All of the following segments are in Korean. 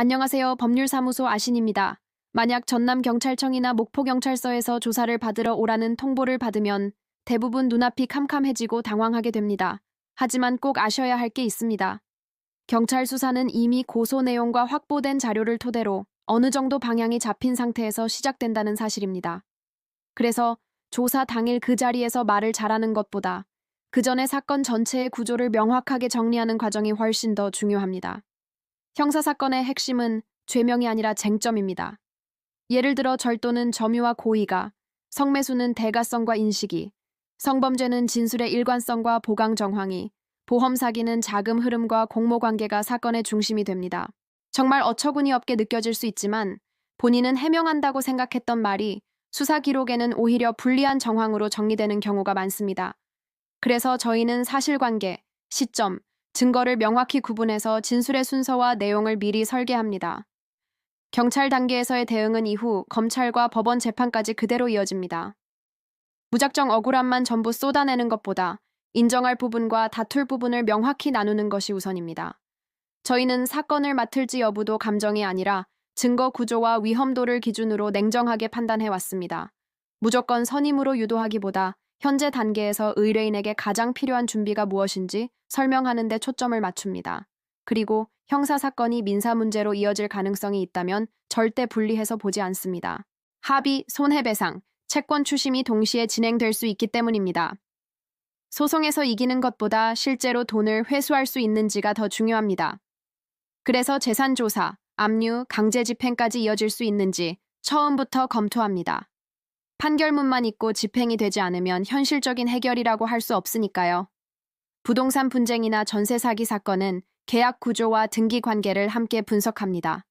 안녕하세요. 법률사무소 아신입니다. 만약 전남경찰청이나 목포경찰서에서 조사를 받으러 오라는 통보를 받으면 대부분 눈앞이 캄캄해지고 당황하게 됩니다. 하지만 꼭 아셔야 할 게 있습니다. 경찰 수사는 이미 고소 내용과 확보된 자료를 토대로 어느 정도 방향이 잡힌 상태에서 시작된다는 사실입니다. 그래서 조사 당일 그 자리에서 말을 잘하는 것보다 그 전에 사건 전체의 구조를 명확하게 정리하는 과정이 훨씬 더 중요합니다. 형사사건의 핵심은 죄명이 아니라 쟁점입니다. 예를 들어 절도는 점유와 고의가, 성매수는 대가성과 인식이, 성범죄는 진술의 일관성과 보강 정황이, 보험 사기는 자금 흐름과 공모관계가 사건의 중심이 됩니다. 정말 어처구니 없게 느껴질 수 있지만 본인은 해명한다고 생각했던 말이 수사 기록에는 오히려 불리한 정황으로 정리되는 경우가 많습니다. 그래서 저희는 사실관계, 시점, 증거를 명확히 구분해서 진술의 순서와 내용을 미리 설계합니다. 경찰 단계에서의 대응은 이후 검찰과 법원 재판까지 그대로 이어집니다. 무작정 억울함만 전부 쏟아내는 것보다 인정할 부분과 다툴 부분을 명확히 나누는 것이 우선입니다. 저희는 사건을 맡을지 여부도 감정이 아니라 증거 구조와 위험도를 기준으로 냉정하게 판단해왔습니다. 무조건 선임으로 유도하기보다 현재 단계에서 의뢰인에게 가장 필요한 준비가 무엇인지 설명하는 데 초점을 맞춥니다. 그리고 형사사건이 민사문제로 이어질 가능성이 있다면 절대 분리해서 보지 않습니다. 합의, 손해배상, 채권 추심이 동시에 진행될 수 있기 때문입니다. 소송에서 이기는 것보다 실제로 돈을 회수할 수 있는지가 더 중요합니다. 그래서 재산조사, 압류, 강제집행까지 이어질 수 있는지 처음부터 검토합니다. 판결문만 있고 집행이 되지 않으면 현실적인 해결이라고 할 수 없으니까요. 부동산 분쟁이나 전세 사기 사건은 계약 구조와 등기 관계를 함께 분석합니다.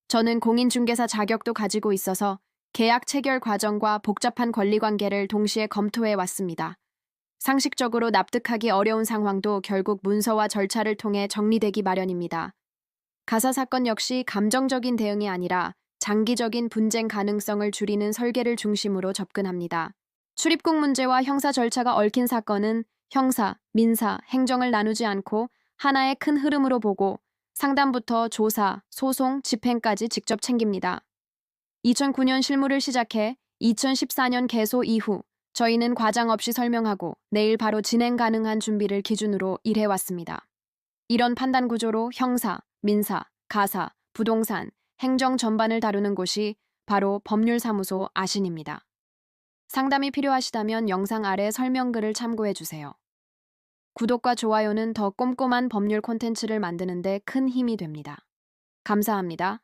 저는 공인중개사 자격도 가지고 있어서 계약 체결 과정과 복잡한 권리 관계를 동시에 검토해 왔습니다. 상식적으로 납득하기 어려운 상황도 결국 문서와 절차를 통해 정리되기 마련입니다. 가사 사건 역시 감정적인 대응이 아니라 장기적인 분쟁 가능성을 줄이는 설계를 중심으로 접근합니다. 출입국 문제와 형사 절차가 얽힌 사건은 형사, 민사, 행정을 나누지 않고 하나의 큰 흐름으로 보고 상담부터 조사, 소송, 집행까지 직접 챙깁니다. 2009년 실무를 시작해 2014년 개소 이후 저희는 과장 없이 설명하고 내일 바로 진행 가능한 준비를 기준으로 일해왔습니다. 이런 판단 구조로 형사, 민사, 가사, 부동산, 행정 전반을 다루는 곳이 바로 법률사무소 아신입니다. 상담이 필요하시다면 영상 아래 설명글을 참고해주세요. 구독과 좋아요는 더 꼼꼼한 법률 콘텐츠를 만드는 데 큰 힘이 됩니다. 감사합니다.